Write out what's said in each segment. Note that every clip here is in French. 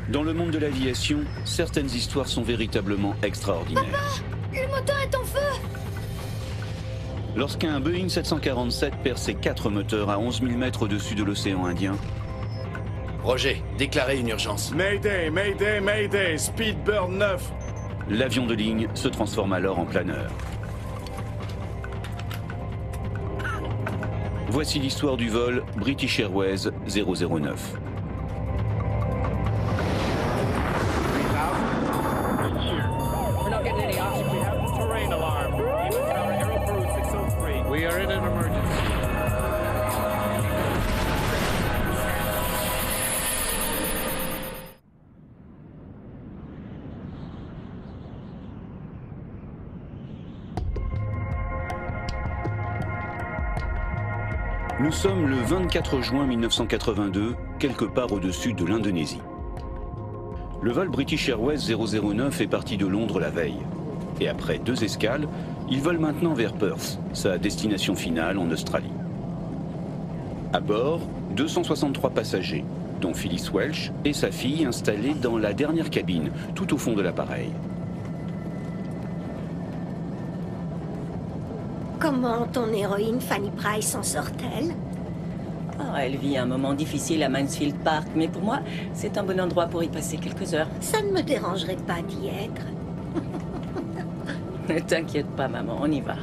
Dans le monde de l'aviation, certaines histoires sont véritablement extraordinaires. Papa, le moteur est en feu! Lorsqu'un Boeing 747 perd ses 4 moteurs à 11 000 mètres au-dessus de l'océan Indien, Roger, déclarez une urgence. Mayday, Mayday, Mayday, Speedbird 9. l'avion de ligne se transforme alors en planeur. Voici l'histoire du vol British Airways 009. We are in an emergency. Nous sommes le 24 juin 1982, quelque part au-dessus de l'Indonésie. Le vol British Airways 009 est parti de Londres la veille. Et après 2 escales, il vole maintenant vers Perth, sa destination finale en Australie. À bord, 263 passagers, dont Phyllis Welch et sa fille installés dans la dernière cabine, tout au fond de l'appareil. Comment ton héroïne Fanny Price s'en sort-elle? Oh, elle vit un moment difficile à Mansfield Park, mais pour moi, c'est un bon endroit pour y passer quelques heures. Ça ne me dérangerait pas d'y être. Ne t'inquiète pas, maman, on y va.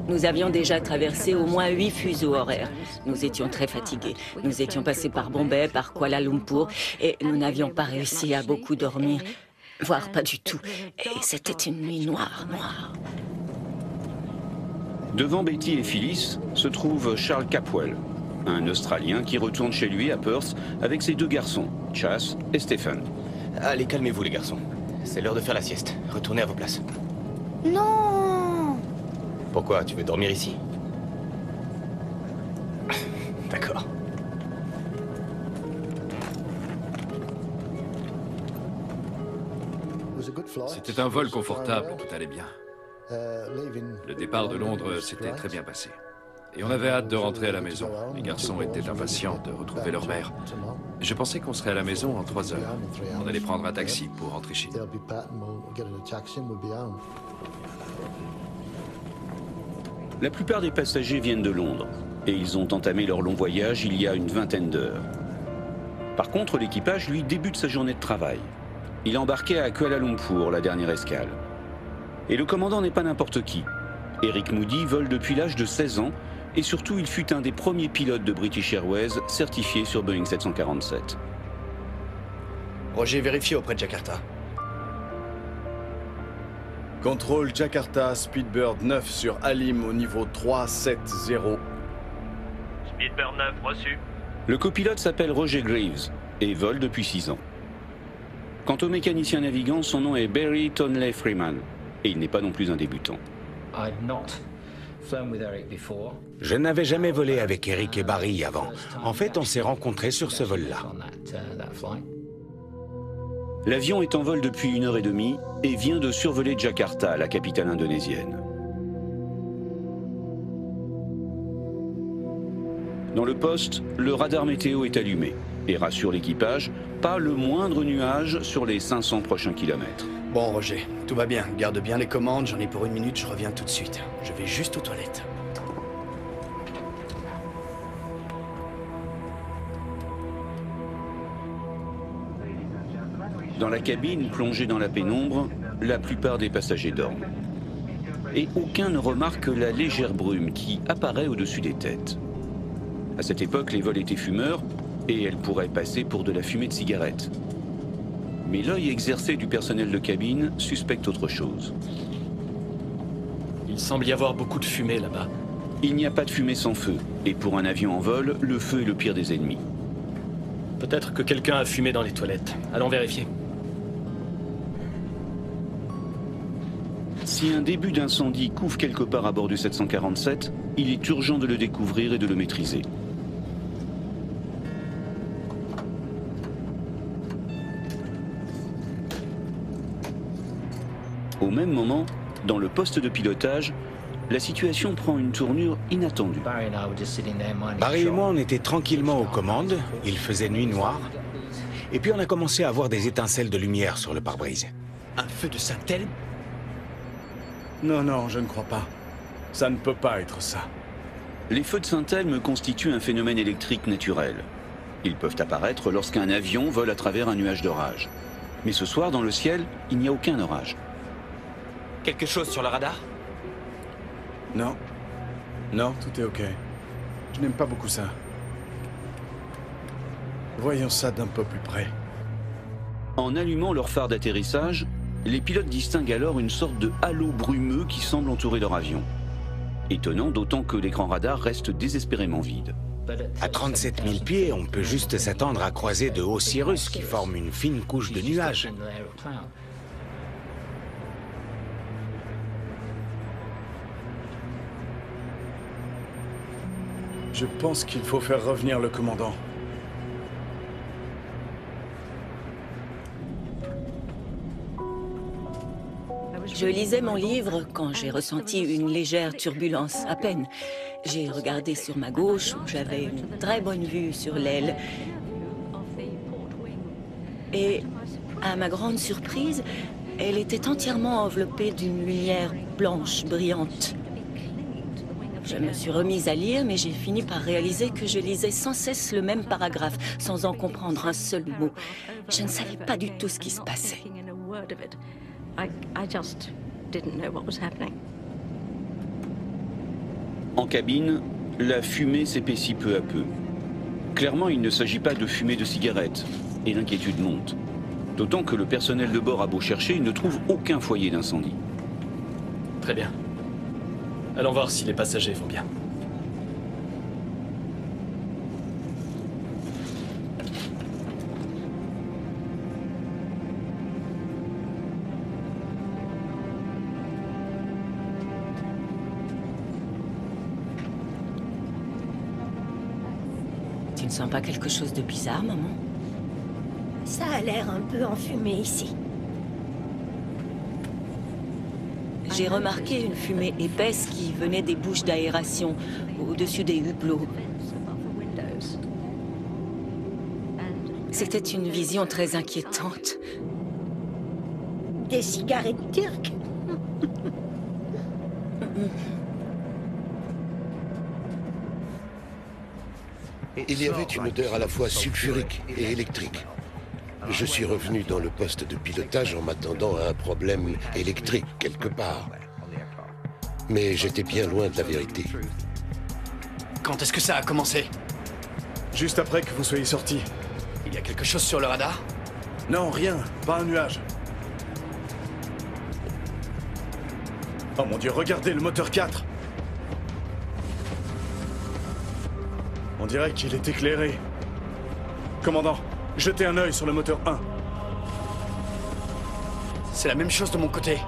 Nous avions déjà traversé au moins 8 fuseaux horaires. Nous étions très fatigués. Nous étions passés par Bombay, par Kuala Lumpur, et nous n'avions pas réussi à beaucoup dormir, voire pas du tout. Et c'était une nuit noire, noire. Devant Betty et Phyllis se trouve Charles Capwell, un Australien qui retourne chez lui à Perth avec ses 2 garçons, Chas et Stephen. Allez, calmez-vous les garçons. C'est l'heure de faire la sieste. Retournez à vos places. Non! Pourquoi? Tu veux dormir ici? D'accord. C'était un vol confortable, tout allait bien. Le départ de Londres s'était très bien passé. Et on avait hâte de rentrer à la maison. Les garçons étaient impatients de retrouver leur mère. Je pensais qu'on serait à la maison en 3 heures. On allait prendre un taxi pour rentrer chez nous. La plupart des passagers viennent de Londres et ils ont entamé leur long voyage il y a une vingtaine d'heures. Par contre, l'équipage, lui, débute sa journée de travail. Il est embarqué à Kuala Lumpur, la dernière escale. Et le commandant n'est pas n'importe qui. Eric Moody vole depuis l'âge de 16 ans et surtout il fut un des premiers pilotes de British Airways certifié sur Boeing 747. Roger, vérifiez auprès de Jakarta. Contrôle Jakarta, Speedbird 9 sur Alim au niveau 370. Speedbird 9, reçu. Le copilote s'appelle Roger Graves et vole depuis 6 ans. Quant au mécanicien navigant, son nom est Barry Tonley Freeman et il n'est pas non plus un débutant. Je n'avais jamais volé avec Eric et Barry avant. En fait, on s'est rencontrés sur ce vol-là. L'avion est en vol depuis 1h30 et vient de survoler Jakarta, la capitale indonésienne. Dans le poste, le radar météo est allumé et rassure l'équipage, pas le moindre nuage sur les 500 prochains kilomètres. Bon, Roger, tout va bien. Garde bien les commandes, j'en ai pour 1 minute, je reviens tout de suite. Je vais juste aux toilettes. Dans la cabine, plongée dans la pénombre, la plupart des passagers dorment. Et aucun ne remarque la légère brume qui apparaît au-dessus des têtes. À cette époque, les vols étaient fumeurs et elle pourrait passer pour de la fumée de cigarette. Mais l'œil exercé du personnel de cabine suspecte autre chose. Il semble y avoir beaucoup de fumée là-bas. Il n'y a pas de fumée sans feu, et pour un avion en vol, le feu est le pire des ennemis. Peut-être que quelqu'un a fumé dans les toilettes. Allons vérifier. Si un début d'incendie couvre quelque part à bord du 747, il est urgent de le découvrir et de le maîtriser. Au même moment, dans le poste de pilotage, la situation prend une tournure inattendue. Barry et moi, on était tranquillement aux commandes. Il faisait nuit noire. Et puis on a commencé à voir des étincelles de lumière sur le pare-brise. Un feu de Saint-Elme? Non, non, je ne crois pas. Ça ne peut pas être ça. Les feux de Saint-Elme constituent un phénomène électrique naturel. Ils peuvent apparaître lorsqu'un avion vole à travers un nuage d'orage. Mais ce soir, dans le ciel, il n'y a aucun orage. Quelque chose sur le radar? Non. Non, tout est ok. Je n'aime pas beaucoup ça. Voyons ça d'un peu plus près. En allumant leur phare d'atterrissage, les pilotes distinguent alors une sorte de halo brumeux qui semble entourer leur avion. Étonnant, d'autant que l'écran radar reste désespérément vide. À 37 000 pieds, on peut juste s'attendre à croiser de hauts cirrus qui forment une fine couche de nuages. Je pense qu'il faut faire revenir le commandant. Je lisais mon livre quand j'ai ressenti une légère turbulence, à peine. J'ai regardé sur ma gauche, où j'avais une très bonne vue sur l'aile. Et, à ma grande surprise, elle était entièrement enveloppée d'une lumière blanche, brillante. Je me suis remise à lire, mais j'ai fini par réaliser que je lisais sans cesse le même paragraphe, sans en comprendre un seul mot. Je ne savais pas du tout ce qui se passait. En cabine, la fumée s'épaissit peu à peu. Clairement, il ne s'agit pas de fumée de cigarette, et l'inquiétude monte. D'autant que le personnel de bord a beau chercher, il ne trouve aucun foyer d'incendie. Très bien. Allons voir si les passagers vont bien. Tu ne sens pas quelque chose de bizarre, maman? Ça a l'air un peu enfumé ici. J'ai remarqué une fumée épaisse qui venait des bouches d'aération au-dessus des hublots. C'était une vision très inquiétante. Des cigarettes turques? Il y avait une odeur à la fois sulfurique et électrique. Je suis revenu dans le poste de pilotage en m'attendant à un problème électrique quelque part. Mais j'étais bien loin de la vérité. Quand est-ce que ça a commencé? Juste après que vous soyez sortis. Il y a quelque chose sur le radar? Non, rien. Pas un nuage. Oh mon Dieu, regardez le moteur 4. On dirait qu'il est éclairé. Commandant, jetez un œil sur le moteur 1. C'est la même chose de mon côté.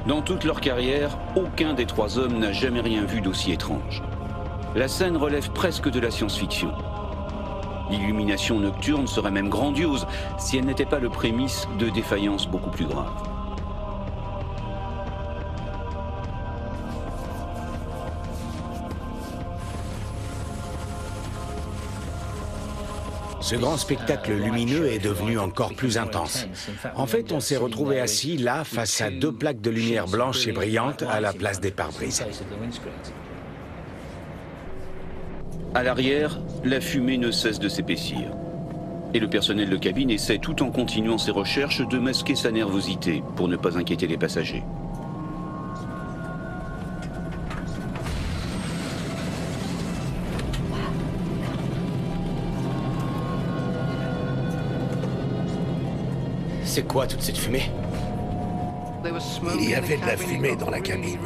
Dans toute leur carrière, aucun des trois hommes n'a jamais rien vu d'aussi étrange. La scène relève presque de la science-fiction. L'illumination nocturne serait même grandiose si elle n'était pas le prémisse de défaillances beaucoup plus graves. Ce grand spectacle lumineux est devenu encore plus intense. En fait, on s'est retrouvé assis là, face à deux plaques de lumière blanche et brillante à la place des pare-brises. À l'arrière, la fumée ne cesse de s'épaissir. Et le personnel de cabine essaie, tout en continuant ses recherches, de masquer sa nervosité pour ne pas inquiéter les passagers. C'est quoi toute cette fumée? Il y avait de la fumée dans la cabine.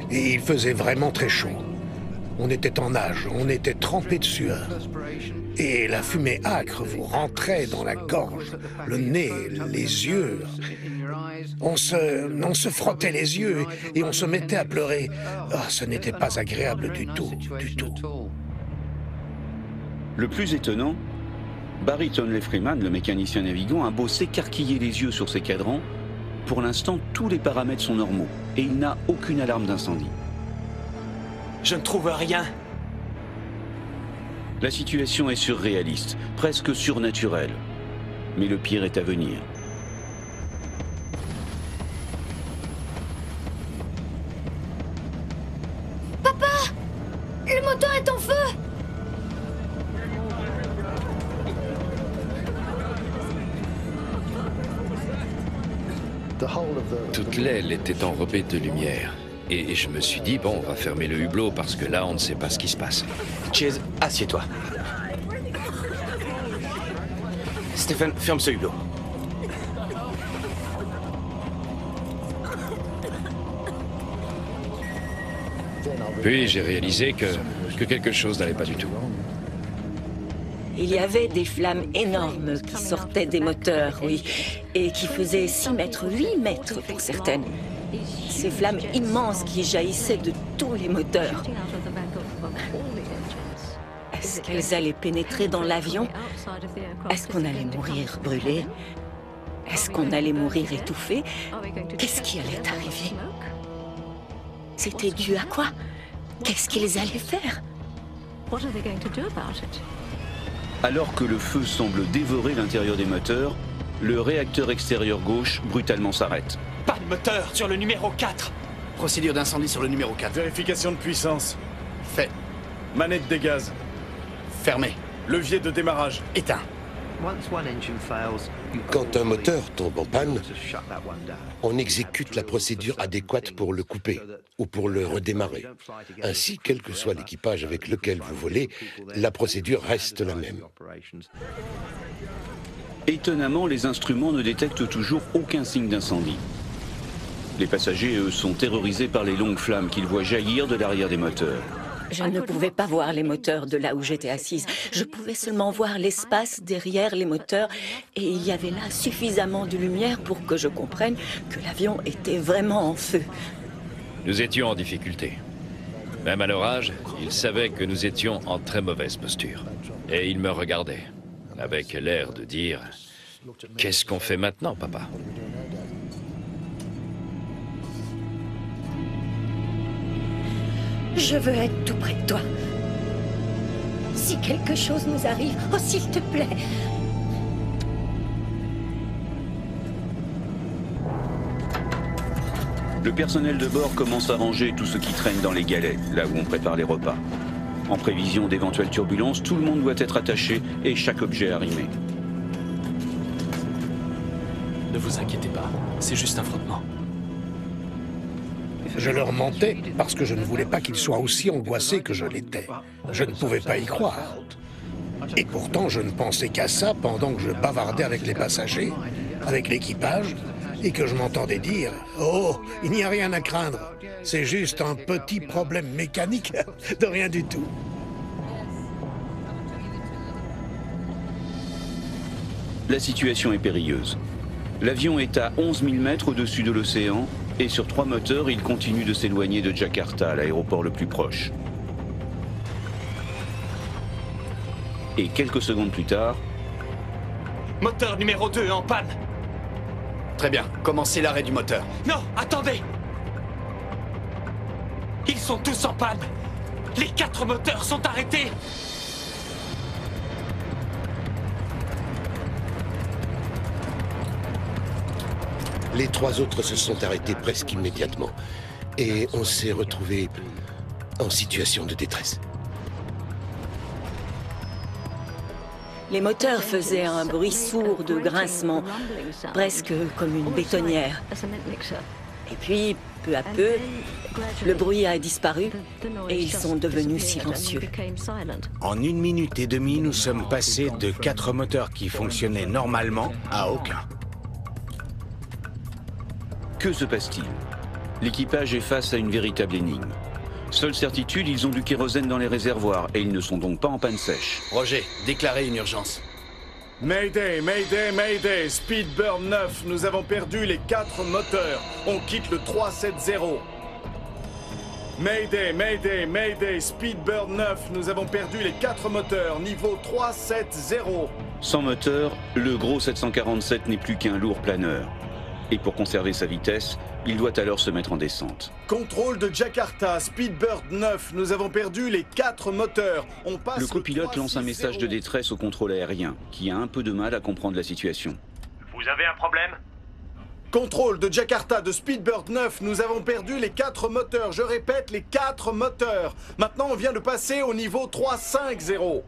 Et il faisait vraiment très chaud. On était en nage, on était trempés de sueur. Et la fumée âcre vous rentrait dans la gorge, le nez, les yeux. On se frottait les yeux et on se mettait à pleurer. Oh, ce n'était pas agréable du tout, du tout. Le plus étonnant, Barry Tonley Freeman, le mécanicien navigant, a beau s'écarquiller les yeux sur ses cadrans. Pour l'instant, tous les paramètres sont normaux et il n'a aucune alarme d'incendie. Je ne trouve rien. La situation est surréaliste, presque surnaturelle. Mais le pire est à venir. Papa! Le moteur est en feu! Toute l'aile était enrobée de lumière. Et je me suis dit, bon, on va fermer le hublot parce que là, on ne sait pas ce qui se passe. Chase, assieds-toi. Stephen, ferme ce hublot. Puis j'ai réalisé que quelque chose n'allait pas du tout. Il y avait des flammes énormes qui sortaient des moteurs, oui, et qui faisaient 6 mètres, 8 mètres pour certaines. Ces flammes immenses qui jaillissaient de tous les moteurs. Est-ce qu'elles allaient pénétrer dans l'avion? Est-ce qu'on allait mourir brûlé? Est-ce qu'on allait mourir étouffé? Qu'est-ce qui allait arriver? C'était dû à quoi? Qu'est-ce qu'ils allaient faire? Alors que le feu semble dévorer l'intérieur des moteurs, le réacteur extérieur gauche brutalement s'arrête. Pas de moteur sur le numéro 4. Procédure d'incendie sur le numéro 4. Vérification de puissance. Fait. Manette des gaz. Fermé. Levier de démarrage. Éteint. Quand un moteur tombe en panne, on exécute la procédure adéquate pour le couper ou pour le redémarrer. Ainsi, quel que soit l'équipage avec lequel vous volez, la procédure reste la même. Étonnamment, les instruments ne détectent toujours aucun signe d'incendie. Les passagers, eux, sont terrorisés par les longues flammes qu'ils voient jaillir de l'arrière des moteurs. Je ne pouvais pas voir les moteurs de là où j'étais assise. Je pouvais seulement voir l'espace derrière les moteurs. Et il y avait là suffisamment de lumière pour que je comprenne que l'avion était vraiment en feu. Nous étions en difficulté. Même à leur âge, ils savaient que nous étions en très mauvaise posture. Et ils me regardaient, avec l'air de dire « Qu'est-ce qu'on fait maintenant, papa ?» Je veux être tout près de toi. Si quelque chose nous arrive, oh s'il te plaît. Le personnel de bord commence à ranger tout ce qui traîne dans les galets, là où on prépare les repas. En prévision d'éventuelles turbulences, tout le monde doit être attaché et chaque objet arrimé. Ne vous inquiétez pas, c'est juste un frottement. Je leur mentais parce que je ne voulais pas qu'ils soient aussi angoissés que je l'étais. Je ne pouvais pas y croire. Et pourtant, je ne pensais qu'à ça pendant que je bavardais avec les passagers, avec l'équipage, et que je m'entendais dire « Oh, il n'y a rien à craindre, c'est juste un petit problème mécanique de rien du tout. » La situation est périlleuse. L'avion est à 11 000 mètres au-dessus de l'océan et sur 3 moteurs, il continue de s'éloigner de Jakarta, l'aéroport le plus proche. Et quelques secondes plus tard... Moteur numéro 2 en panne. Très bien, commencez l'arrêt du moteur. Non, attendez! Ils sont tous en panne. Les 4 moteurs sont arrêtés. Les 3 autres se sont arrêtés presque immédiatement. Et on s'est retrouvés en situation de détresse. Les moteurs faisaient un bruit sourd de grincement, presque comme une bétonnière. Et puis, peu à peu, le bruit a disparu et ils sont devenus silencieux. En 1 minute et demie, nous sommes passés de 4 moteurs qui fonctionnaient normalement à aucun. Que se passe-t-il? L'équipage est face à une véritable énigme. Seule certitude, ils ont du kérosène dans les réservoirs et ils ne sont donc pas en panne sèche. Roger, déclarez une urgence. Mayday, Mayday, Mayday, Speedbird 9, nous avons perdu les 4 moteurs. On quitte le 370. Mayday, Mayday, Mayday, Speedbird 9, nous avons perdu les 4 moteurs, niveau 370. Sans moteur, le gros 747 n'est plus qu'un lourd planeur. Et pour conserver sa vitesse, Il doit alors se mettre en descente. Contrôle de Jakarta, Speedbird 9, nous avons perdu les 4 moteurs. On passe le copilote lance un message de détresse au contrôle aérien, qui a un peu de mal à comprendre la situation. Vous avez un problème? Contrôle de Jakarta de Speedbird 9, nous avons perdu les 4 moteurs. Je répète, les 4 moteurs. Maintenant, on vient de passer au niveau 350.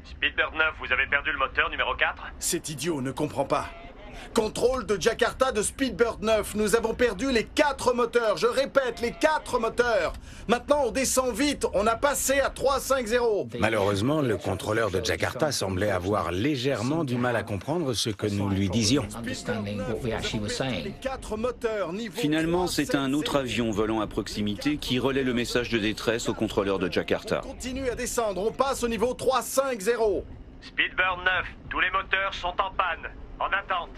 Speedbird 9, vous avez perdu le moteur numéro 4? Cet idiot ne comprend pas. Contrôle de Jakarta de Speedbird 9, nous avons perdu les 4 moteurs. Je répète, les 4 moteurs. Maintenant, on descend vite, on a passé à 350. Malheureusement, le contrôleur de Jakarta semblait avoir légèrement du mal à comprendre ce que nous lui disions. Finalement, c'est un autre avion volant à proximité qui relaie le message de détresse au contrôleur de Jakarta. On continue à descendre, on passe au niveau 350. Speedbird 9, tous les moteurs sont en panne, en attente.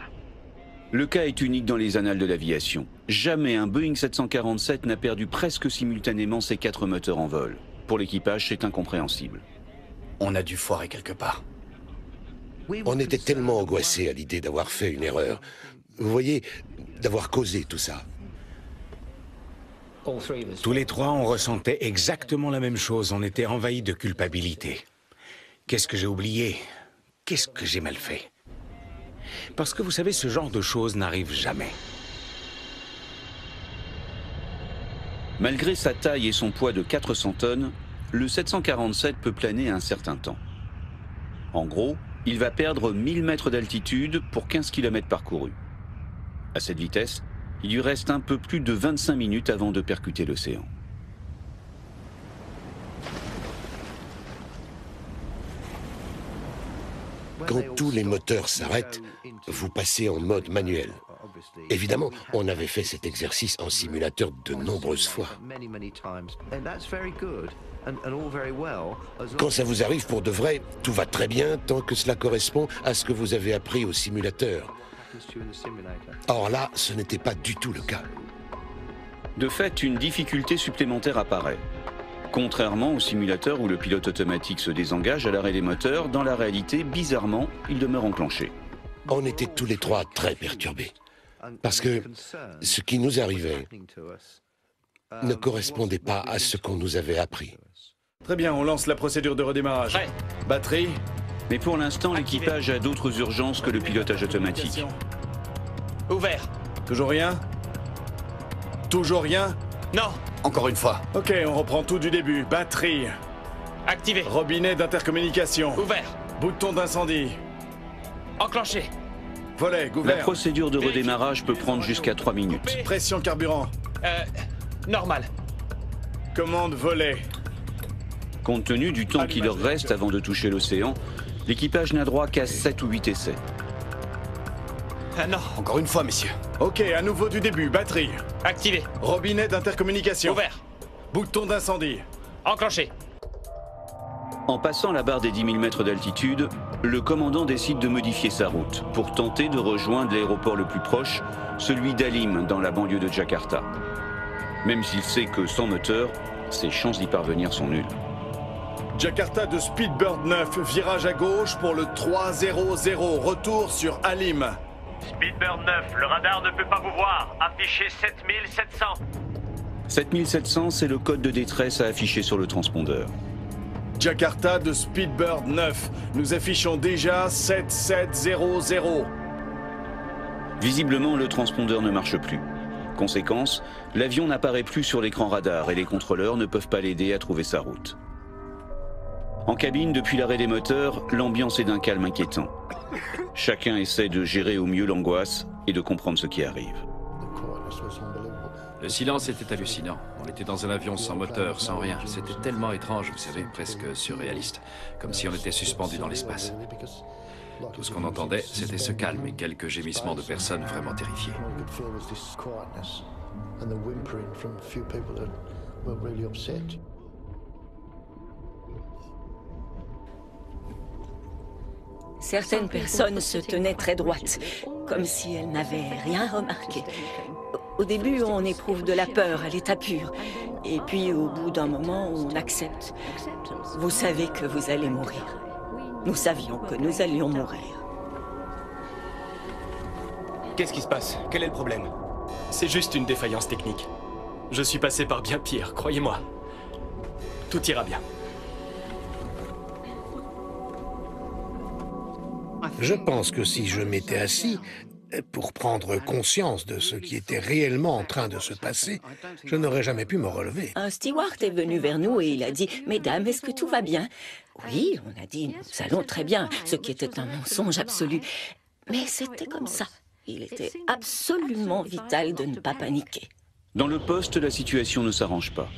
Le cas est unique dans les annales de l'aviation. Jamais un Boeing 747 n'a perdu presque simultanément ses 4 moteurs en vol. Pour l'équipage, c'est incompréhensible. On a dû foirer quelque part. On était tellement angoissés à l'idée d'avoir fait une erreur. Vous voyez, d'avoir causé tout ça. Tous les trois, on ressentait exactement la même chose. On était envahis de culpabilité. Qu'est-ce que j'ai oublié? Qu'est-ce que j'ai mal fait? Parce que vous savez, ce genre de choses n'arrive jamais. Malgré sa taille et son poids de 400 tonnes, le 747 peut planer un certain temps. En gros, il va perdre 1000 mètres d'altitude pour 15 km parcourus. À cette vitesse, il lui reste un peu plus de 25 minutes avant de percuter l'océan. Quand tous les moteurs s'arrêtent, vous passez en mode manuel. Évidemment, on avait fait cet exercice en simulateur de nombreuses fois. Quand ça vous arrive pour de vrai, tout va très bien tant que cela correspond à ce que vous avez appris au simulateur. Or là, ce n'était pas du tout le cas. De fait, une difficulté supplémentaire apparaît. Contrairement au simulateur où le pilote automatique se désengage à l'arrêt des moteurs, dans la réalité, bizarrement, il demeure enclenché. On était tous les trois très perturbés. Parce que ce qui nous arrivait ne correspondait pas à ce qu'on nous avait appris. Très bien, on lance la procédure de redémarrage. Prêt. Batterie. Mais pour l'instant, l'équipage a d'autres urgences que le pilotage automatique. Ouvert. Toujours rien? Toujours rien? Non. Encore une fois. Ok, on reprend tout du début. Batterie. Activé. Robinet d'intercommunication. Ouvert. Bouton d'incendie. Enclenché. Volet, ouvert. La procédure de redémarrage peut prendre jusqu'à 3 minutes. Pression carburant. Normal. Commande volet. Compte tenu du temps qui leur reste avant de toucher l'océan, l'équipage n'a droit qu'à 7 ou 8 essais. Non. Encore une fois, messieurs. Ok, à nouveau du début. Batterie. Activé. Robinet d'intercommunication. Ouvert. Bouton d'incendie. Enclenché. En passant la barre des 10 000 mètres d'altitude, le commandant décide de modifier sa route pour tenter de rejoindre l'aéroport le plus proche, celui d'Alim, dans la banlieue de Jakarta. Même s'il sait que sans moteur, ses chances d'y parvenir sont nulles. Jakarta de Speedbird 9, virage à gauche pour le 300, retour sur Alim. Speedbird 9, le radar ne peut pas vous voir. Affichez 7700. 7700, c'est le code de détresse à afficher sur le transpondeur. Jakarta de Speedbird 9, nous affichons déjà 7700. Visiblement, le transpondeur ne marche plus. Conséquence, l'avion n'apparaît plus sur l'écran radar et les contrôleurs ne peuvent pas l'aider à trouver sa route. En cabine, depuis l'arrêt des moteurs, l'ambiance est d'un calme inquiétant. Chacun essaie de gérer au mieux l'angoisse et de comprendre ce qui arrive. Le silence était hallucinant. On était dans un avion sans moteur, sans rien. C'était tellement étrange, vous savez, presque surréaliste. Comme si on était suspendu dans l'espace. Tout ce qu'on entendait, c'était ce calme et quelques gémissements de personnes vraiment terrifiées. Certaines personnes se tenaient très droites, comme si elles n'avaient rien remarqué. Au début, on éprouve de la peur à l'état pur. Et puis, au bout d'un moment, on accepte. Vous savez que vous allez mourir. Nous savions que nous allions mourir. Qu'est-ce qui se passe? Quel est le problème? C'est juste une défaillance technique. Je suis passé par bien pire, croyez-moi. Tout ira bien. Je pense que si je m'étais assis pour prendre conscience de ce qui était réellement en train de se passer, je n'aurais jamais pu me relever. Un steward est venu vers nous et il a dit « Mesdames, est-ce que tout va bien ?» Oui, on a dit « Nous allons très bien », ce qui était un mensonge absolu. Mais c'était comme ça. Il était absolument vital de ne pas paniquer. Dans le poste, la situation ne s'arrange pas.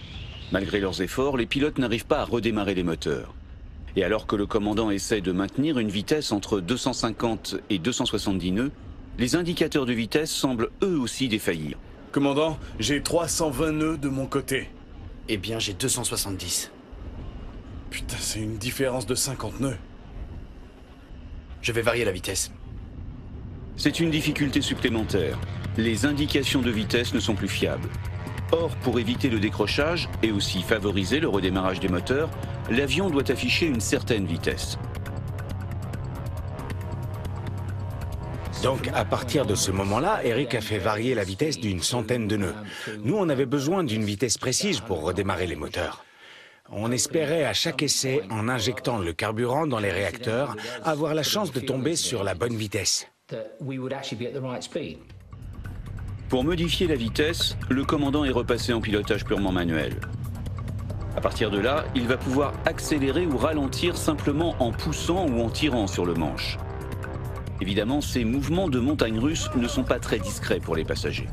Malgré leurs efforts, les pilotes n'arrivent pas à redémarrer les moteurs. Et alors que le commandant essaie de maintenir une vitesse entre 250 et 270 nœuds, les indicateurs de vitesse semblent eux aussi défaillir. Commandant, j'ai 320 nœuds de mon côté. Eh bien, j'ai 270. Putain, c'est une différence de 50 nœuds. Je vais varier la vitesse. C'est une difficulté supplémentaire. Les indications de vitesse ne sont plus fiables. Or, pour éviter le décrochage et aussi favoriser le redémarrage des moteurs, l'avion doit afficher une certaine vitesse. Donc, à partir de ce moment-là, Eric a fait varier la vitesse d'une centaine de nœuds. Nous, on avait besoin d'une vitesse précise pour redémarrer les moteurs. On espérait à chaque essai, en injectant le carburant dans les réacteurs, avoir la chance de tomber sur la bonne vitesse. Pour modifier la vitesse, le commandant est repassé en pilotage purement manuel. À partir de là, il va pouvoir accélérer ou ralentir simplement en poussant ou en tirant sur le manche. Évidemment, ces mouvements de montagne russe ne sont pas très discrets pour les passagers.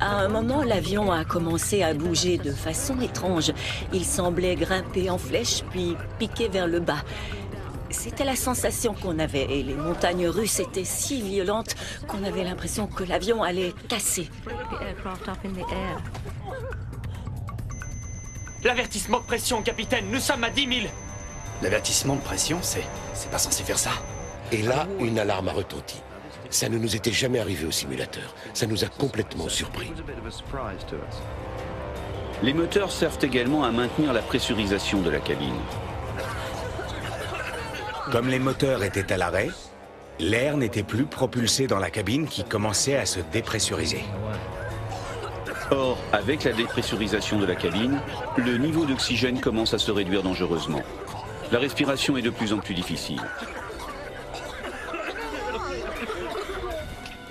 À un moment, l'avion a commencé à bouger de façon étrange. Il semblait grimper en flèche, puis piquer vers le bas. C'était la sensation qu'on avait, et les montagnes russes étaient si violentes qu'on avait l'impression que l'avion allait casser. L'avertissement de pression, capitaine, nous sommes à 10 000. L'avertissement de pression, c'est pas censé faire ça. Et là, une alarme a retenti. Ça ne nous était jamais arrivé au simulateur. Ça nous a complètement surpris. Les moteurs servent également à maintenir la pressurisation de la cabine. Comme les moteurs étaient à l'arrêt, l'air n'était plus propulsé dans la cabine qui commençait à se dépressuriser. Or, avec la dépressurisation de la cabine, le niveau d'oxygène commence à se réduire dangereusement. La respiration est de plus en plus difficile.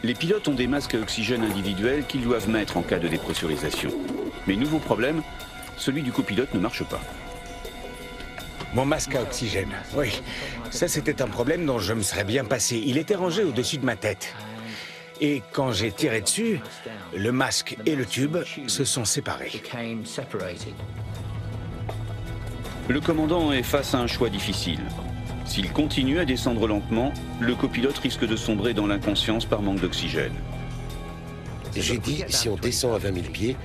Les pilotes ont des masques à oxygène individuels qu'ils doivent mettre en cas de dépressurisation. Mais nouveau problème, celui du copilote ne marche pas. Mon masque à oxygène, oui. Ça, c'était un problème dont je me serais bien passé. Il était rangé au-dessus de ma tête. Et quand j'ai tiré dessus, le masque et le tube se sont séparés. Le commandant est face à un choix difficile. S'il continue à descendre lentement, le copilote risque de sombrer dans l'inconscience par manque d'oxygène. J'ai dit, si on descend à 20 000 pieds,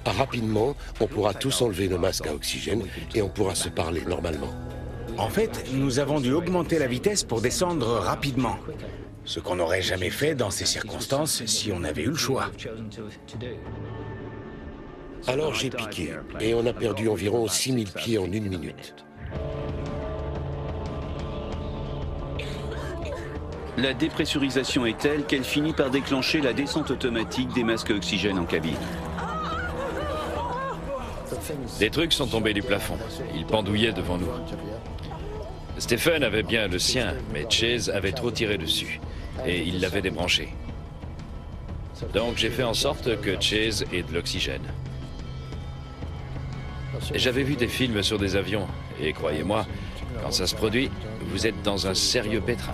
rapidement, on pourra tous enlever nos masques à oxygène et on pourra se parler normalement. En fait, nous avons dû augmenter la vitesse pour descendre rapidement. Ce qu'on n'aurait jamais fait dans ces circonstances si on avait eu le choix. Alors j'ai piqué et on a perdu environ 6 000 pieds en 1 minute. La dépressurisation est telle qu'elle finit par déclencher la descente automatique des masques à oxygène en cabine. Des trucs sont tombés du plafond. Ils pendouillaient devant nous. Stephen avait bien le sien, mais Chase avait trop tiré dessus. Et il l'avait débranché. Donc j'ai fait en sorte que Chase ait de l'oxygène. J'avais vu des films sur des avions. Et croyez-moi, quand ça se produit, vous êtes dans un sérieux pétrin.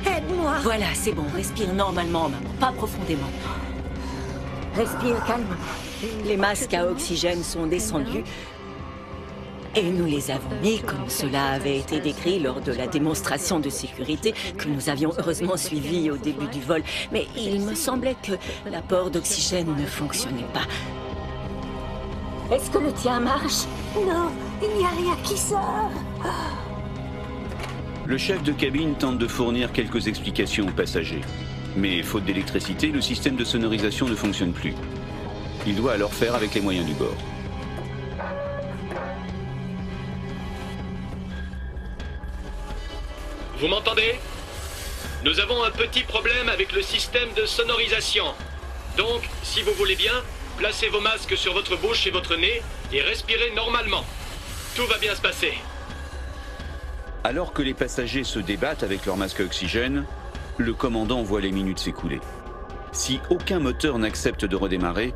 Aide-moi. Voilà, c'est bon. Respire normalement, maman. Pas profondément. Respire calmement. Les masques à oxygène sont descendus et nous les avons mis comme cela avait été décrit lors de la démonstration de sécurité que nous avions heureusement suivie au début du vol. Mais il me semblait que l'apport d'oxygène ne fonctionnait pas. Est-ce que le tien marche? Non, il n'y a rien qui sort. Le chef de cabine tente de fournir quelques explications aux passagers. Mais faute d'électricité, le système de sonorisation ne fonctionne plus. Il doit alors faire avec les moyens du bord. Vous m'entendez? Nous avons un petit problème avec le système de sonorisation. Donc, si vous voulez bien, placez vos masques sur votre bouche et votre nez et respirez normalement. Tout va bien se passer. Alors que les passagers se débattent avec leur masque à oxygène, le commandant voit les minutes s'écouler. Si aucun moteur n'accepte de redémarrer,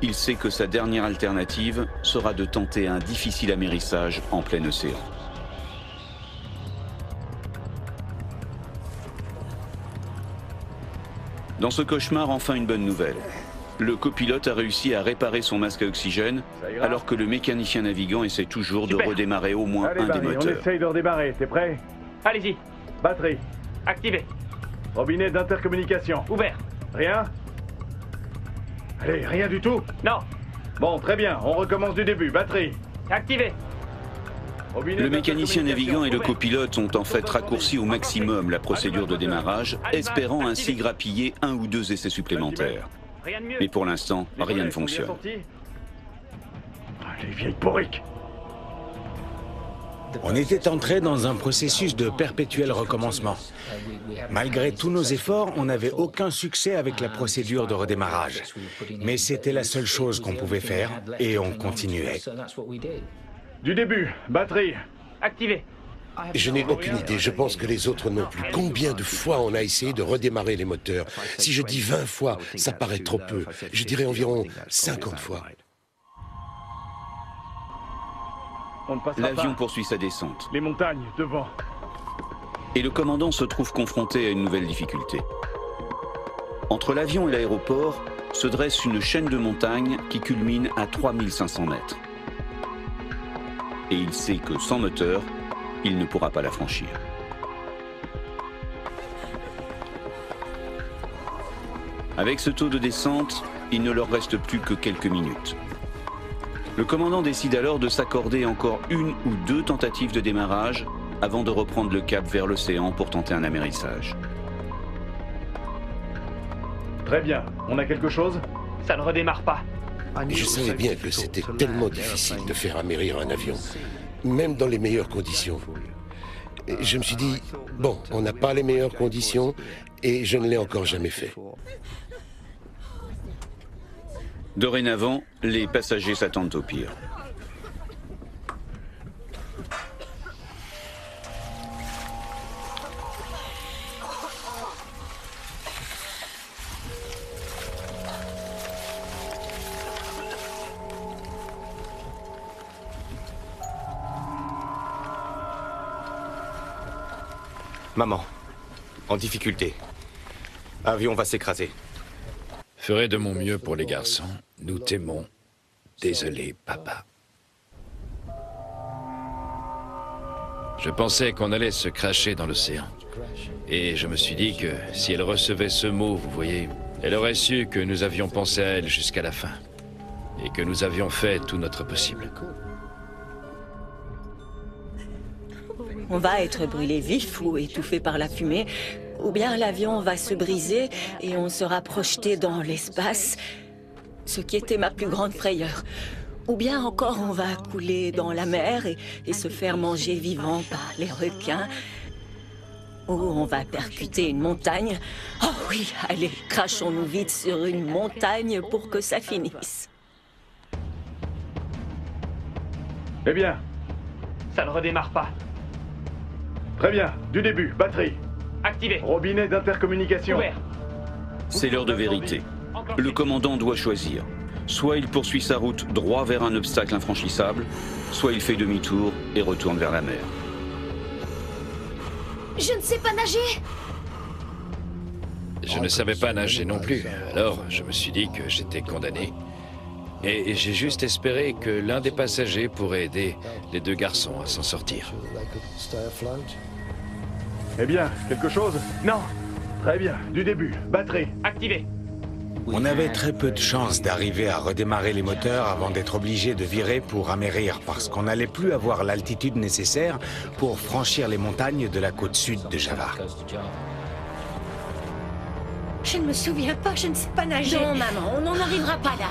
il sait que sa dernière alternative sera de tenter un difficile amérissage en plein océan. Dans ce cauchemar, enfin une bonne nouvelle. Le copilote a réussi à réparer son masque à oxygène, alors que le mécanicien navigant essaie toujours de redémarrer au moins un des moteurs. On essaye de redémarrer, t'es prêt? Allez-y. Batterie. Activé. Robinet d'intercommunication. Ouvert. Rien? Allez, rien du tout? Non. Bon, très bien, on recommence du début. Batterie. Activé. Le mécanicien navigant et le copilote ont en fait raccourci au maximum la procédure de démarrage, espérant ainsi grappiller un ou deux essais supplémentaires. Mais pour l'instant, rien ne fonctionne. Les vieilles porriques. On était entré dans un processus de perpétuel recommencement. Malgré tous nos efforts, on n'avait aucun succès avec la procédure de redémarrage. Mais c'était la seule chose qu'on pouvait faire et on continuait. Du début, batterie. Activé. Je n'ai aucune idée, je pense que les autres non plus. Combien de fois on a essayé de redémarrer les moteurs? Si je dis 20 fois, ça paraît trop peu. Je dirais environ 50 fois. L'avion poursuit sa descente. Les montagnes, devant. Et le commandant se trouve confronté à une nouvelle difficulté. Entre l'avion et l'aéroport se dresse une chaîne de montagnes qui culmine à 3500 mètres. Et il sait que sans moteur, il ne pourra pas la franchir. Avec ce taux de descente, il ne leur reste plus que quelques minutes. Le commandant décide alors de s'accorder encore une ou deux tentatives de démarrage avant de reprendre le cap vers l'océan pour tenter un amérissage. Très bien. On a quelque chose? Ça ne redémarre pas. Je savais bien que c'était tellement difficile de faire amérir un avion, même dans les meilleures conditions. Et je me suis dit, bon, on n'a pas les meilleures conditions et je ne l'ai encore jamais fait. Dorénavant, les passagers s'attendent au pire. Maman, en difficulté. Avion va s'écraser. Ferai de mon mieux pour les garçons. Nous t'aimons. Désolé, papa. Je pensais qu'on allait se cracher dans l'océan. Et je me suis dit que si elle recevait ce mot, vous voyez, elle aurait su que nous avions pensé à elle jusqu'à la fin. Et que nous avions fait tout notre possible. On va être brûlé vif ou étouffé par la fumée, ou bien l'avion va se briser et on sera projeté dans l'espace, ce qui était ma plus grande frayeur. Ou bien encore on va couler dans la mer et se faire manger vivant par les requins. Ou on va percuter une montagne. Oh oui, allez, crachons-nous vite sur une montagne pour que ça finisse. Eh bien, ça ne redémarre pas. Très bien, du début, batterie. Activé. Robinet d'intercommunication. Ouvert. C'est l'heure de vérité. Le commandant doit choisir. Soit il poursuit sa route droit vers un obstacle infranchissable, soit il fait demi-tour et retourne vers la mer. Je ne sais pas nager. Je ne savais pas nager non plus, alors je me suis dit que j'étais condamné. Et j'ai juste espéré que l'un des passagers pourrait aider les deux garçons à s'en sortir. Eh bien, quelque chose? Non. Très bien, du début, batterie. Activé. On avait très peu de chances d'arriver à redémarrer les moteurs avant d'être obligés de virer pour amérir, parce qu'on n'allait plus avoir l'altitude nécessaire pour franchir les montagnes de la côte sud de Java. Je ne me souviens pas, je ne sais pas nager. Non, maman, on n'en arrivera pas là.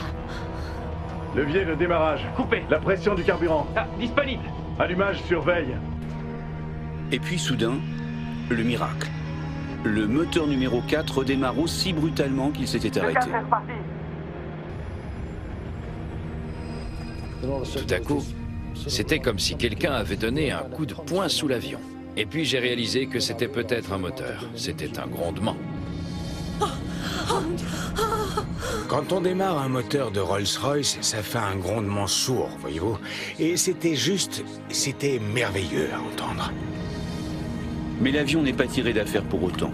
Levier de démarrage. Coupé. La pression du carburant. Ah, disponible. Allumage sur veille. Et puis soudain, le miracle. Le moteur numéro 4 redémarre aussi brutalement qu'il s'était arrêté. Tout à coup, c'était comme si quelqu'un avait donné un coup de poing sous l'avion. Et puis j'ai réalisé que c'était peut-être un moteur. C'était un grondement. Quand on démarre un moteur de Rolls-Royce, ça fait un grondement sourd, voyez-vous. Et c'était merveilleux à entendre. Mais l'avion n'est pas tiré d'affaire pour autant.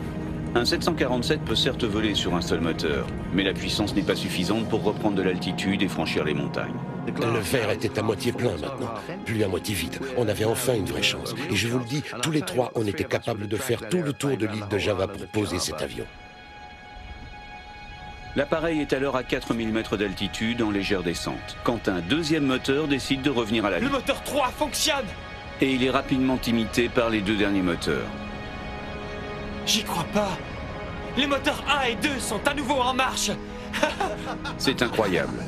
Un 747 peut certes voler sur un seul moteur, mais la puissance n'est pas suffisante pour reprendre de l'altitude et franchir les montagnes. Le verre était à moitié plein maintenant, plus à moitié vide. On avait enfin une vraie chance. Et je vous le dis, tous les trois, on était capables de faire tout le tour de l'île de Java pour poser cet avion. L'appareil est alors à 4000 mètres d'altitude en légère descente, quand un deuxième moteur décide de revenir à la vie. Le moteur 3 fonctionne! Et il est rapidement imité par les deux derniers moteurs. J'y crois pas! Les moteurs 1 et 2 sont à nouveau en marche! C'est incroyable.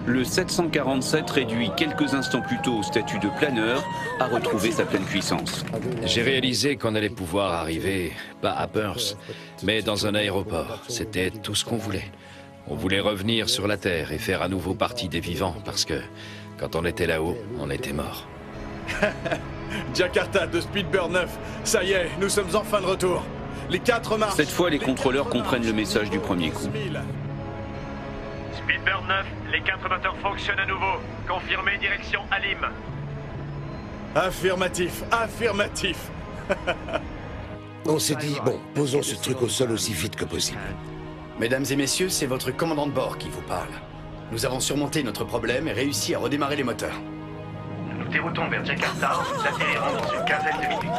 Le 747, réduit quelques instants plus tôt au statut de planeur, a retrouvé sa pleine puissance. J'ai réalisé qu'on allait pouvoir arriver, pas à Perth, mais dans un aéroport. C'était tout ce qu'on voulait. On voulait revenir sur la Terre et faire à nouveau partie des vivants, parce que quand on était là-haut, on était mort. Jakarta de Speedbird 9, ça y est, nous sommes enfin de retour. Les 4 marches. Cette fois, les contrôleurs comprennent le message du premier coup. Speedbird 9, les 4 moteurs fonctionnent à nouveau. Confirmé, direction Alim. Affirmatif, affirmatif. On s'est dit, bon, posons ce truc au sol aussi vite que possible. Mesdames et messieurs, c'est votre commandant de bord qui vous parle. Nous avons surmonté notre problème et réussi à redémarrer les moteurs. Nous nous déroutons vers Jakarta, nous atterrirons dans une quinzaine de minutes.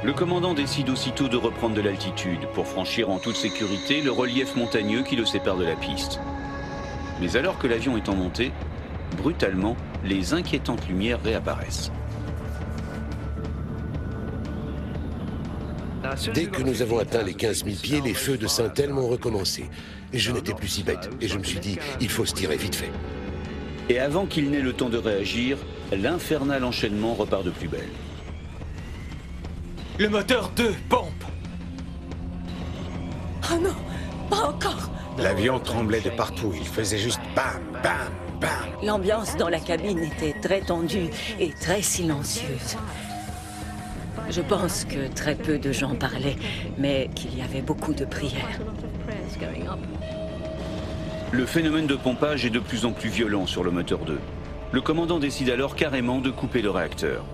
Le commandant décide aussitôt de reprendre de l'altitude pour franchir en toute sécurité le relief montagneux qui le sépare de la piste. Mais alors que l'avion est en montée, brutalement, les inquiétantes lumières réapparaissent. Dès que nous avons atteint les 15 000 pieds, les feux de Saint-Elme ont recommencé. Et je n'étais plus si bête. Et je me suis dit, il faut se tirer vite fait. Et avant qu'il n'ait le temps de réagir, l'infernal enchaînement repart de plus belle. Le moteur 2 pompe! Oh non, pas encore! L'avion tremblait de partout, il faisait juste bam, bam, bam. L'ambiance dans la cabine était très tendue et très silencieuse. Je pense que très peu de gens parlaient, mais qu'il y avait beaucoup de prières. Le phénomène de pompage est de plus en plus violent sur le moteur 2. Le commandant décide alors carrément de couper le réacteur.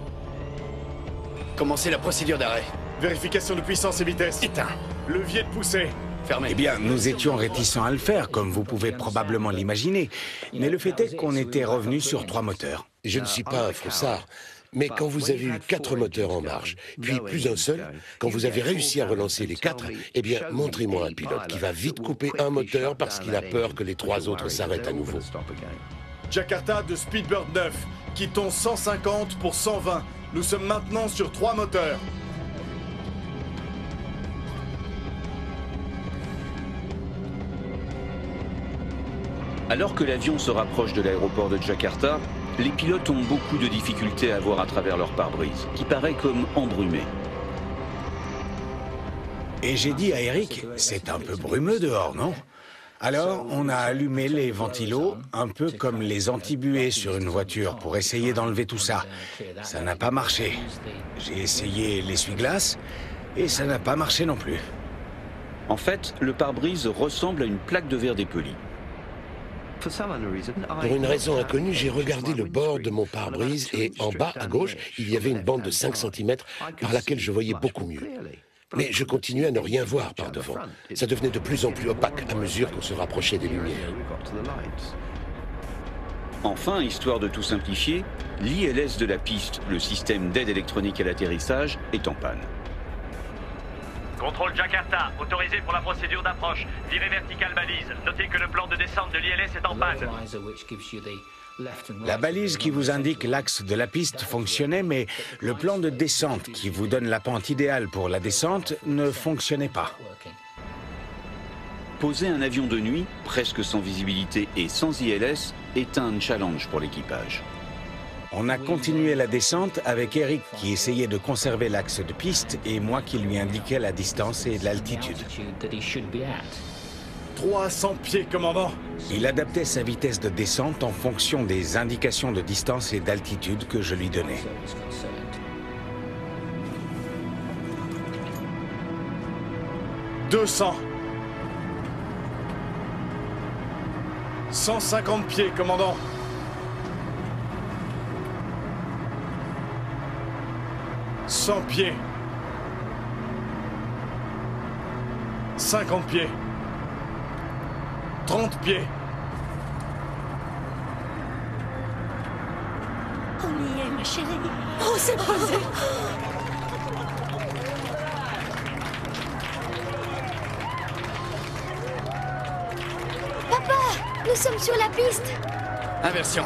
Commencez la procédure d'arrêt. Vérification de puissance et vitesse. Éteint. Levier de poussée. Fermé. Eh bien, nous étions réticents à le faire, comme vous pouvez probablement l'imaginer. Mais le fait est qu'on était revenu sur 3 moteurs. Je ne suis pas un froussard, mais quand vous avez eu 4 moteurs en marche, puis plus un seul, quand vous avez réussi à relancer les 4, eh bien, montrez-moi un pilote qui va vite couper un moteur parce qu'il a peur que les 3 autres s'arrêtent à nouveau. Jakarta de Speedbird 9, quittons 150 pour 120. Nous sommes maintenant sur 3 moteurs. Alors que l'avion se rapproche de l'aéroport de Jakarta, les pilotes ont beaucoup de difficultés à voir à travers leur pare-brise, qui paraît comme embrumé. Et j'ai dit à Eric, c'est un peu brumeux dehors, non? Alors, on a allumé les ventilos, un peu comme les antibuées sur une voiture, pour essayer d'enlever tout ça. Ça n'a pas marché. J'ai essayé l'essuie-glace, et ça n'a pas marché non plus. En fait, le pare-brise ressemble à une plaque de verre dépoli. Pour une raison inconnue, j'ai regardé le bord de mon pare-brise et en bas, à gauche, il y avait une bande de 5 cm par laquelle je voyais beaucoup mieux. Mais je continuais à ne rien voir par devant. Ça devenait de plus en plus opaque à mesure qu'on se rapprochait des lumières. Enfin, histoire de tout simplifier, l'ILS de la piste, le système d'aide électronique à l'atterrissage, est en panne. Contrôle Jakarta, autorisé pour la procédure d'approche. Virée verticale balise. Notez que le plan de descente de l'ILS est en panne. La balise qui vous indique l'axe de la piste fonctionnait, mais le plan de descente qui vous donne la pente idéale pour la descente ne fonctionnait pas. Poser un avion de nuit, presque sans visibilité et sans ILS, est un challenge pour l'équipage. On a continué la descente avec Eric qui essayait de conserver l'axe de piste et moi qui lui indiquais la distance et l'altitude. 300 pieds, commandant. Il adaptait sa vitesse de descente en fonction des indications de distance et d'altitude que je lui donnais. « 200. 150 pieds, commandant. 100 pieds. 50 pieds. 30 pieds. On y est, ma chérie. Oh, c'est posé. Papa, nous sommes sur la piste. Inversion.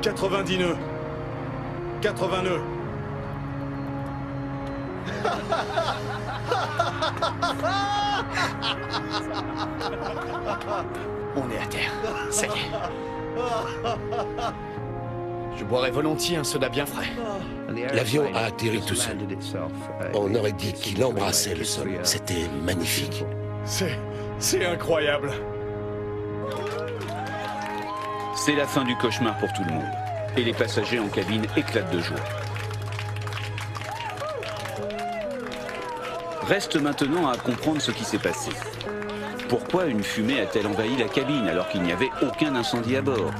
« 90 nœuds. 80 nœuds. On est à terre. Ça y est. Je boirais volontiers un soda bien frais. L'avion a atterri tout seul. On aurait dit qu'il embrassait le sol. C'était magnifique. C'est incroyable. C'est la fin du cauchemar pour tout le monde. Et les passagers en cabine éclatent de joie. Reste maintenant à comprendre ce qui s'est passé. Pourquoi une fumée a-t-elle envahi la cabine alors qu'il n'y avait aucun incendie à bord?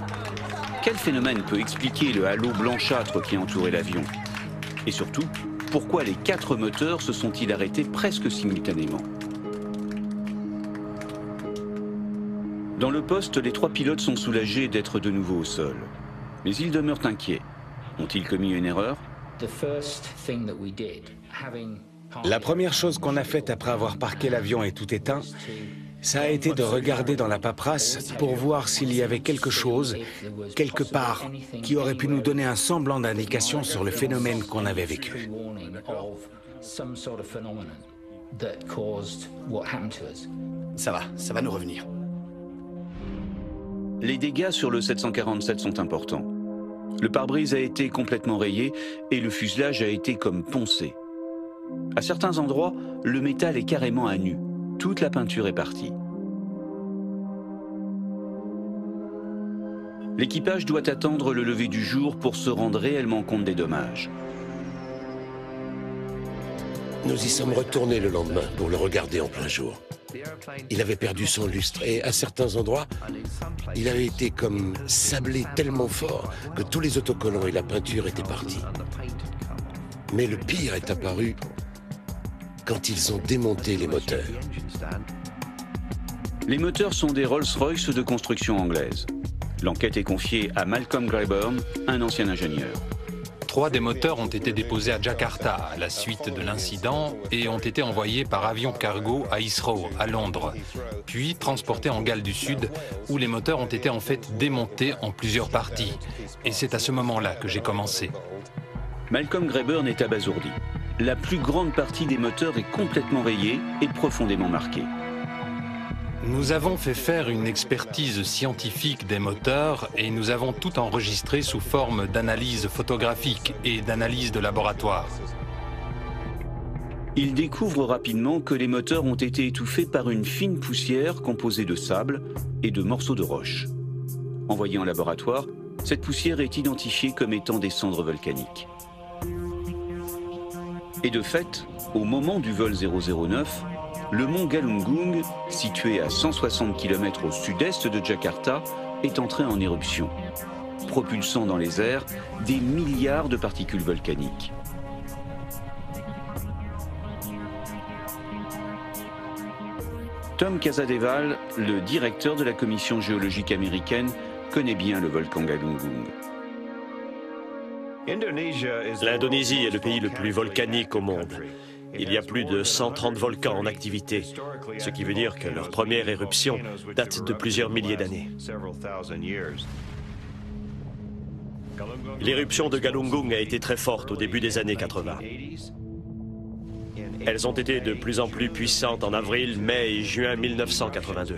Quel phénomène peut expliquer le halo blanchâtre qui entourait l'avion? Et surtout, pourquoi les 4 moteurs se sont-ils arrêtés presque simultanément? Dans le poste, les 3 pilotes sont soulagés d'être de nouveau au sol. Mais ils demeurent inquiets. Ont-ils commis une erreur? La première chose qu'on a faite après avoir parqué l'avion et tout éteint, ça a été de regarder dans la paperasse pour voir s'il y avait quelque chose, quelque part, qui aurait pu nous donner un semblant d'indication sur le phénomène qu'on avait vécu. Ça va nous revenir. Les dégâts sur le 747 sont importants. Le pare-brise a été complètement rayé et le fuselage a été comme poncé. À certains endroits, le métal est carrément à nu. Toute la peinture est partie. L'équipage doit attendre le lever du jour pour se rendre réellement compte des dommages. Nous y sommes retournés le lendemain pour le regarder en plein jour. Il avait perdu son lustre et à certains endroits, il avait été comme sablé tellement fort que tous les autocollants et la peinture étaient partis. Mais le pire est apparu quand ils ont démonté les moteurs. Les moteurs sont des Rolls-Royce de construction anglaise. L'enquête est confiée à Malcolm Grayburn, un ancien ingénieur. 3 des moteurs ont été déposés à Jakarta à la suite de l'incident et ont été envoyés par avion cargo à Heathrow, à Londres, puis transportés en Galles du Sud, où les moteurs ont été en fait démontés en plusieurs parties. Et c'est à ce moment-là que j'ai commencé. Malcolm Grayburn est abasourdi. La plus grande partie des moteurs est complètement rayée et profondément marquée. Nous avons fait faire une expertise scientifique des moteurs et nous avons tout enregistré sous forme d'analyse photographique et d'analyse de laboratoire. Il découvre rapidement que les moteurs ont été étouffés par une fine poussière composée de sable et de morceaux de roche. Envoyée en laboratoire, cette poussière est identifiée comme étant des cendres volcaniques. Et de fait, au moment du vol 009, le mont Galunggung, situé à 160 km au sud-est de Jakarta, est entré en éruption, propulsant dans les airs des milliards de particules volcaniques. Tom Casadeval, le directeur de la Commission géologique américaine, connaît bien le volcan Galunggung. L'Indonésie est le pays le plus volcanique au monde. Il y a plus de 130 volcans en activité, ce qui veut dire que leur première éruption date de plusieurs milliers d'années. L'éruption de Galunggung a été très forte au début des années 80. Elles ont été de plus en plus puissantes en avril, mai et juin 1982.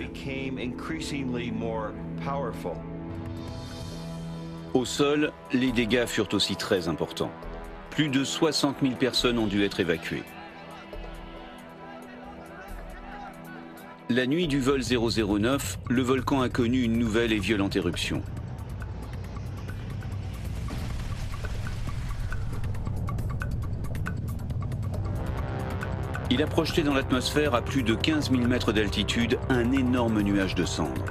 Au sol, les dégâts furent aussi très importants. Plus de 60 000 personnes ont dû être évacuées. La nuit du vol 009, le volcan a connu une nouvelle et violente éruption. Il a projeté dans l'atmosphère à plus de 15 000 mètres d'altitude un énorme nuage de cendres.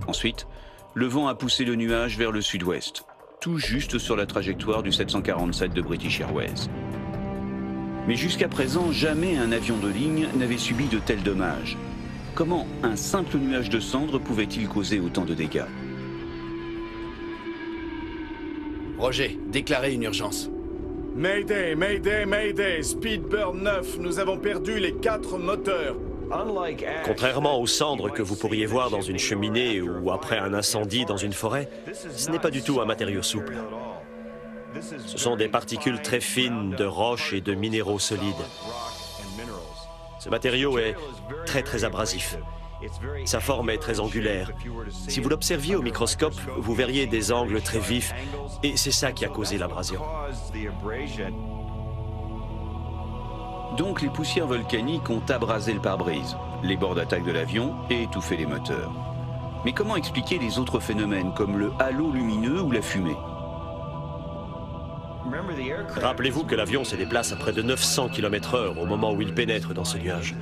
Ensuite, le vent a poussé le nuage vers le sud-ouest, tout juste sur la trajectoire du 747 de British Airways. Mais jusqu'à présent, jamais un avion de ligne n'avait subi de tels dommages. Comment un simple nuage de cendres pouvait-il causer autant de dégâts? Roger, déclarez une urgence. Mayday, Mayday, Mayday, Speedbird 9, nous avons perdu les 4 moteurs. Contrairement aux cendres que vous pourriez voir dans une cheminée ou après un incendie dans une forêt, ce n'est pas du tout un matériau souple. Ce sont des particules très fines de roches et de minéraux solides. Ce matériau est très abrasif. Sa forme est très angulaire. Si vous l'observiez au microscope, vous verriez des angles très vifs, et c'est ça qui a causé l'abrasion. Donc les poussières volcaniques ont abrasé le pare-brise, les bords d'attaque de l'avion et étouffé les moteurs. Mais comment expliquer les autres phénomènes comme le halo lumineux ou la fumée? Rappelez-vous que l'avion se déplace à près de 900 km/h au moment où il pénètre dans ce nuage.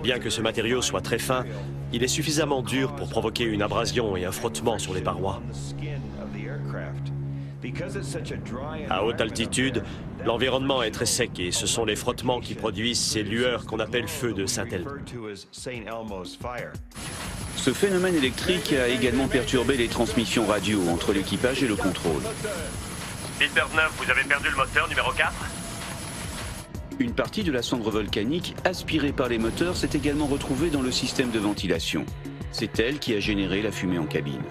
Bien que ce matériau soit très fin, il est suffisamment dur pour provoquer une abrasion et un frottement sur les parois. À haute altitude, l'environnement est très sec et ce sont les frottements qui produisent ces lueurs qu'on appelle feux de Saint-Elme. Ce phénomène électrique a également perturbé les transmissions radio entre l'équipage et le contrôle. Speedbird 9, vous avez perdu le moteur numéro 4? Une partie de la cendre volcanique, aspirée par les moteurs, s'est également retrouvée dans le système de ventilation. C'est elle qui a généré la fumée en cabine.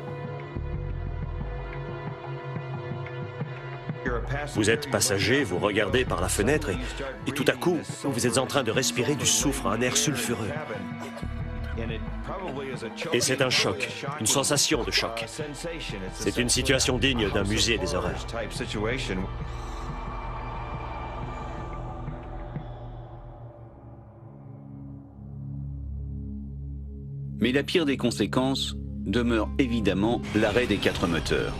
Vous êtes passager, vous regardez par la fenêtre et tout à coup, vous êtes en train de respirer du soufre, un air sulfureux. Et c'est un choc, une sensation de choc. C'est une situation digne d'un musée des horreurs. Mais la pire des conséquences demeure évidemment l'arrêt des 4 moteurs.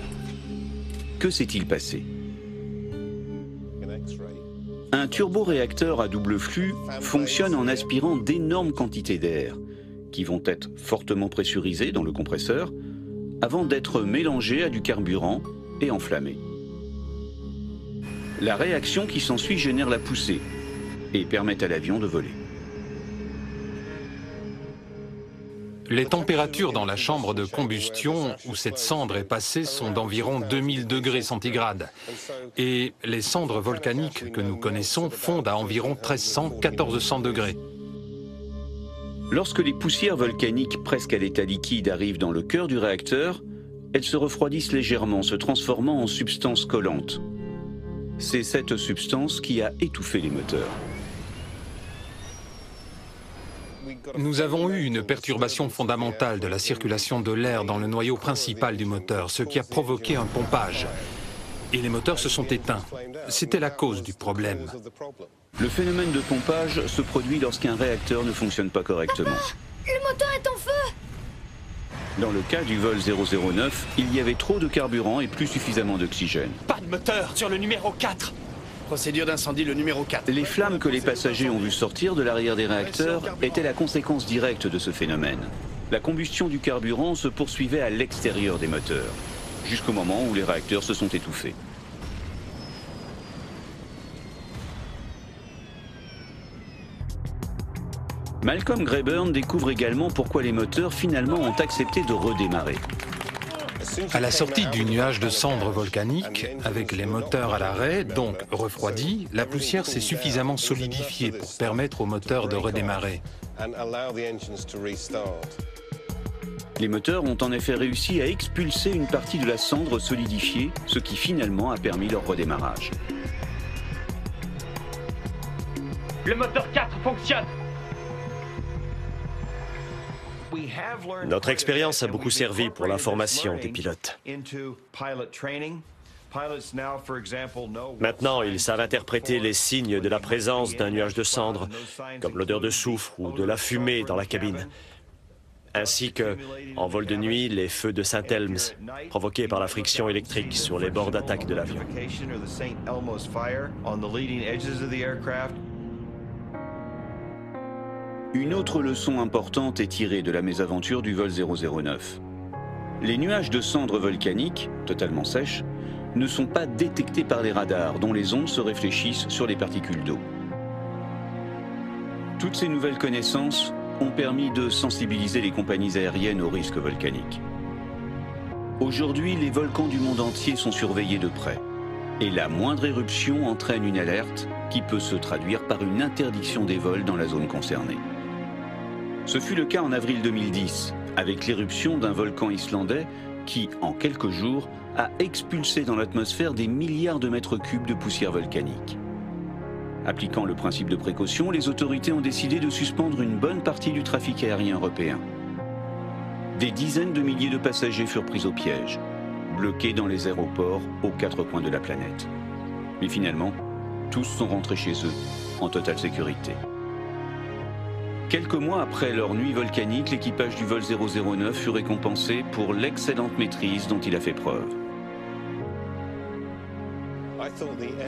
Que s'est-il passé? Un turboréacteur à double flux fonctionne en aspirant d'énormes quantités d'air, qui vont être fortement pressurisés dans le compresseur, avant d'être mélangés à du carburant et enflammés. La réaction qui s'ensuit génère la poussée et permet à l'avion de voler. Les températures dans la chambre de combustion où cette cendre est passée sont d'environ 2000 degrés centigrades. Et les cendres volcaniques que nous connaissons fondent à environ 1300-1400 degrés. Lorsque les poussières volcaniques presque à l'état liquide arrivent dans le cœur du réacteur, elles se refroidissent légèrement, se transformant en substance collante. C'est cette substance qui a étouffé les moteurs. Nous avons eu une perturbation fondamentale de la circulation de l'air dans le noyau principal du moteur, ce qui a provoqué un pompage. Et les moteurs se sont éteints. C'était la cause du problème. Le phénomène de pompage se produit lorsqu'un réacteur ne fonctionne pas correctement. Papa, le moteur est en feu! Dans le cas du vol 009, il y avait trop de carburant et plus suffisamment d'oxygène. Pas de moteur sur le numéro 4! Procédure d'incendie le numéro 4. Les flammes que les passagers ont vu sortir de l'arrière des réacteurs étaient la conséquence directe de ce phénomène. La combustion du carburant se poursuivait à l'extérieur des moteurs, jusqu'au moment où les réacteurs se sont étouffés. Malcolm Greyburn découvre également pourquoi les moteurs finalement ont accepté de redémarrer. À la sortie du nuage de cendres volcaniques, avec les moteurs à l'arrêt, donc refroidis, la poussière s'est suffisamment solidifiée pour permettre aux moteurs de redémarrer. Les moteurs ont en effet réussi à expulser une partie de la cendre solidifiée, ce qui finalement a permis leur redémarrage. Le moteur 4 fonctionne. Notre expérience a beaucoup servi pour la formation des pilotes. Maintenant, ils savent interpréter les signes de la présence d'un nuage de cendres, comme l'odeur de soufre ou de la fumée dans la cabine, ainsi que, en vol de nuit, les feux de Saint-Elms, provoqués par la friction électrique sur les bords d'attaque de l'avion. Une autre leçon importante est tirée de la mésaventure du vol 009. Les nuages de cendres volcaniques, totalement sèches, ne sont pas détectés par les radars dont les ondes se réfléchissent sur les particules d'eau. Toutes ces nouvelles connaissances ont permis de sensibiliser les compagnies aériennes aux risques volcaniques. Aujourd'hui, les volcans du monde entier sont surveillés de près. Et la moindre éruption entraîne une alerte qui peut se traduire par une interdiction des vols dans la zone concernée. Ce fut le cas en avril 2010, avec l'éruption d'un volcan islandais qui, en quelques jours, a expulsé dans l'atmosphère des milliards de mètres cubes de poussière volcanique. Appliquant le principe de précaution, les autorités ont décidé de suspendre une bonne partie du trafic aérien européen. Des dizaines de milliers de passagers furent pris au piège, bloqués dans les aéroports aux quatre coins de la planète. Mais finalement, tous sont rentrés chez eux, en totale sécurité. Quelques mois après leur nuit volcanique, l'équipage du vol 009 fut récompensé pour l'excellente maîtrise dont il a fait preuve.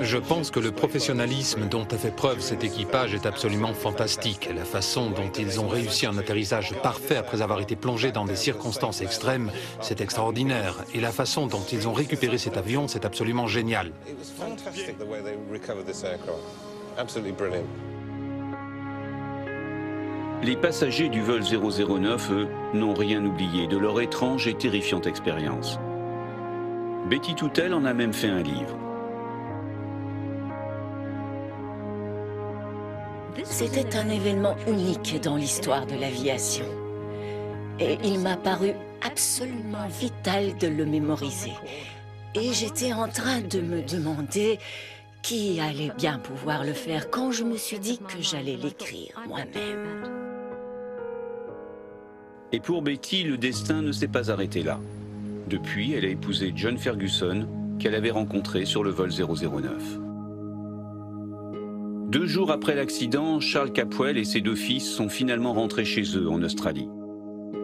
Je pense que le professionnalisme dont a fait preuve cet équipage est absolument fantastique. La façon dont ils ont réussi un atterrissage parfait après avoir été plongés dans des circonstances extrêmes, c'est extraordinaire. Et la façon dont ils ont récupéré cet avion, c'est absolument génial. Les passagers du vol 009, eux, n'ont rien oublié de leur étrange et terrifiante expérience. Betty Toutel en a même fait un livre. C'était un événement unique dans l'histoire de l'aviation. Et il m'a paru absolument vital de le mémoriser. Et j'étais en train de me demander qui allait bien pouvoir le faire quand je me suis dit que j'allais l'écrire moi-même. Et pour Betty, le destin ne s'est pas arrêté là. Depuis, elle a épousé John Ferguson, qu'elle avait rencontré sur le vol 009. 2 jours après l'accident, Charles Capwell et ses 2 fils sont finalement rentrés chez eux en Australie.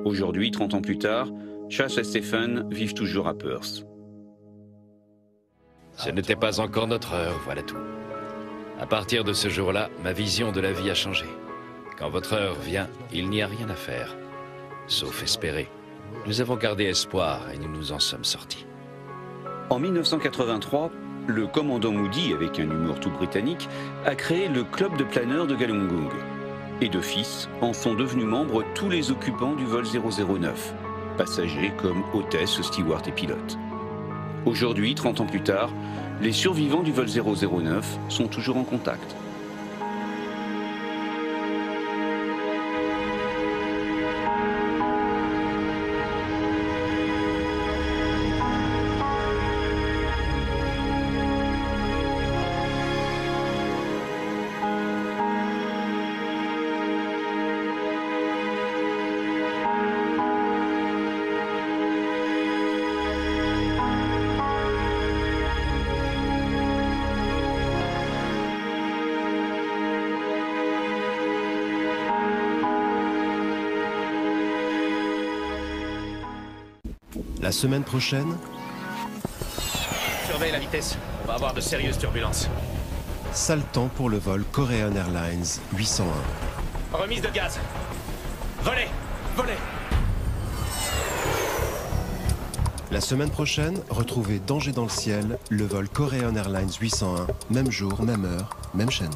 Aujourd'hui, 30 ans plus tard, Chas et Stephen vivent toujours à Perth. Ce n'était pas encore notre heure, voilà tout. À partir de ce jour-là, ma vision de la vie a changé. Quand votre heure vient, il n'y a rien à faire. Sauf espérer. Nous avons gardé espoir et nous nous en sommes sortis. En 1983, le commandant Moody, avec un humour tout britannique, a créé le club de planeurs de Galunggung. Et de fils en sont devenus membres tous les occupants du vol 009, passagers comme hôtesses, stewards et pilotes. Aujourd'hui, 30 ans plus tard, les survivants du vol 009 sont toujours en contact. La semaine prochaine... Surveille la vitesse, on va avoir de sérieuses turbulences. Sale temps pour le vol Korean Airlines 801. Remise de gaz. Volez, volez. La semaine prochaine, retrouvez Danger dans le ciel, le vol Korean Airlines 801, même jour, même heure, même chaîne.